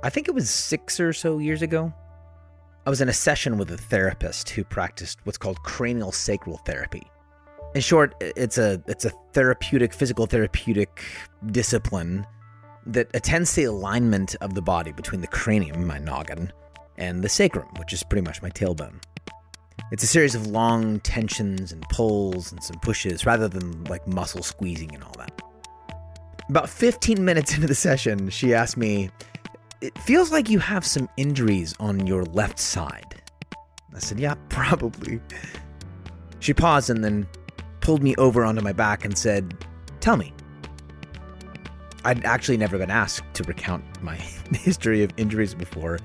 I think it was 6 or so years ago. I was in a session with a therapist who practiced what's called cranial sacral therapy. In short, it's a physical therapeutic discipline that attends to the alignment of the body between the cranium, my noggin, and the sacrum, which is pretty much my tailbone. It's a series of long tensions and pulls and some pushes rather than like muscle squeezing and all that. About 15 minutes into the session, she asked me, "It feels like you have some injuries on your left side." I said, "Yeah, probably." She paused and then pulled me over onto my back and said, "Tell me." I'd actually never been asked to recount my history of injuries before.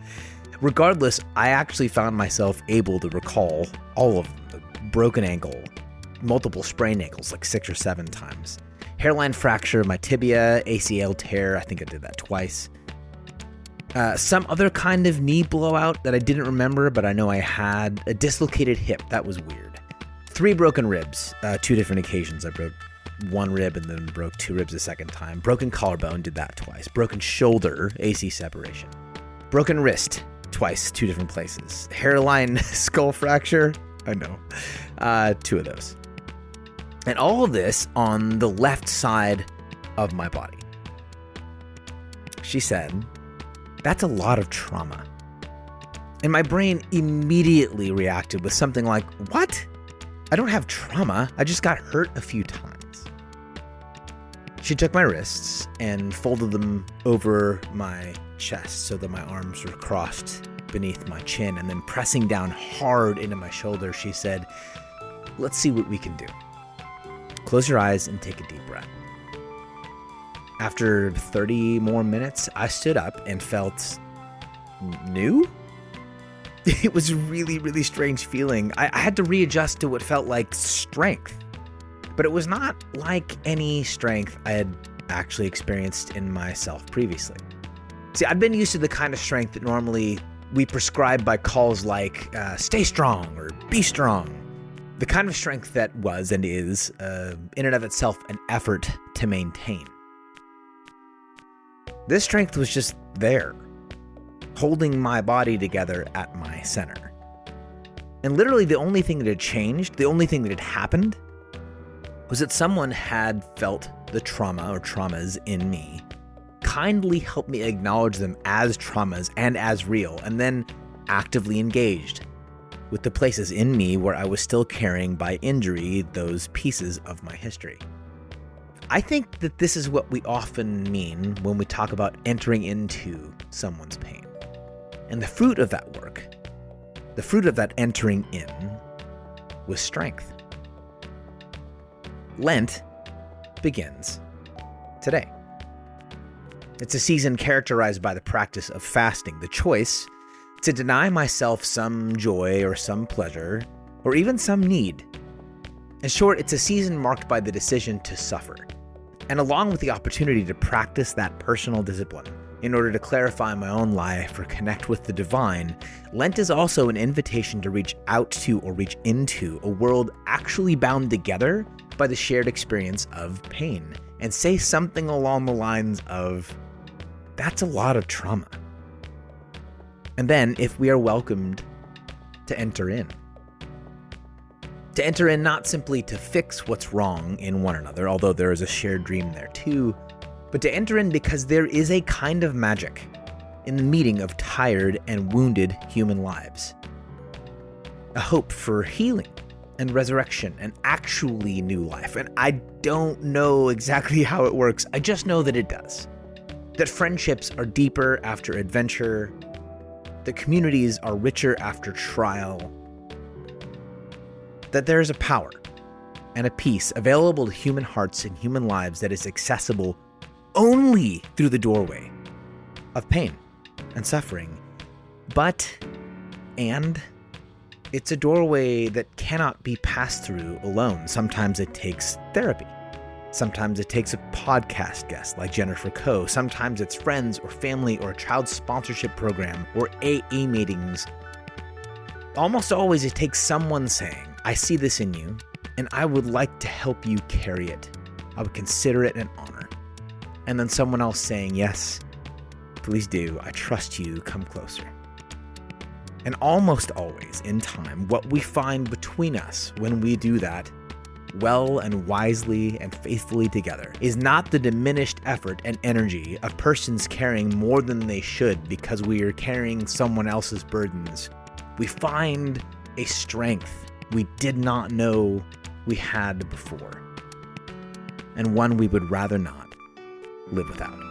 Regardless, I actually found myself able to recall all of them. The broken ankle, multiple sprained ankles, like 6 or 7 times. Hairline fracture, my tibia, ACL tear, I think I did that twice. Some other kind of knee blowout that I didn't remember, but I know I had. A dislocated hip, that was weird. 3 broken ribs, 2 different occasions. I broke 1 rib and then broke 2 ribs a second time. Broken collarbone, did that twice. Broken shoulder, AC separation. Broken wrist, twice, 2 different places. Hairline skull fracture, I know, 2 of those. And all of this on the left side of my body. She said, "That's a lot of trauma." And my brain immediately reacted with something like, "What? I don't have trauma. I just got hurt a few times." She took my wrists and folded them over my chest so that my arms were crossed beneath my chin, and then pressing down hard into my shoulder, she said, "Let's see what we can do. Close your eyes and take a deep breath." After 30 more minutes, I stood up and felt new. It was a really, really strange feeling. I had to readjust to what felt like strength, but it was not like any strength I had actually experienced in myself previously. See, I'd been used to the kind of strength that normally we prescribe by calls like stay strong or be strong. The kind of strength that was and is, in and of itself, an effort to maintain. This strength was just there, holding my body together at my center. And literally the only thing that had changed, the only thing that had happened, was that someone had felt the trauma or traumas in me, kindly helped me acknowledge them as traumas and as real, and then actively engaged with the places in me where I was still carrying by injury those pieces of my history. I think that this is what we often mean when we talk about entering into someone's pain. And the fruit of that work, the fruit of that entering in, was strength. Lent begins today. It's a season characterized by the practice of fasting, the choice to deny myself some joy or some pleasure, or even some need. In short, it's a season marked by the decision to suffer, and along with the opportunity to practice that personal discipline in order to clarify my own life or connect with the divine, Lent is also an invitation to reach out to or reach into a world actually bound together by the shared experience of pain, and say something along the lines of, "That's a lot of trauma." And then, if we are welcomed, to enter in. To enter in not simply to fix what's wrong in one another, although there is a shared dream there too, but to enter in because there is a kind of magic in the meeting of tired and wounded human lives. A hope for healing and resurrection and actually new life. And I don't know exactly how it works. I just know that it does. That friendships are deeper after adventure. That communities are richer after trial. That there is a power and a peace available to human hearts and human lives that is accessible only through the doorway of pain and suffering. And it's a doorway that cannot be passed through alone. Sometimes it takes therapy. Sometimes it takes a podcast guest like Jennifer Coe. Sometimes it's friends or family or a child sponsorship program or AA meetings. Almost always it takes someone saying, "I see this in you, and I would like to help you carry it. I would consider it an honor." And then someone else saying, "Yes, please do. I trust you. Come closer. And almost always, in time, what we find between us when we do that, well and wisely and faithfully together, is not the diminished effort and energy of persons carrying more than they should because we are carrying someone else's burdens. We find a strength we did not know we had before, and one we would rather not live without.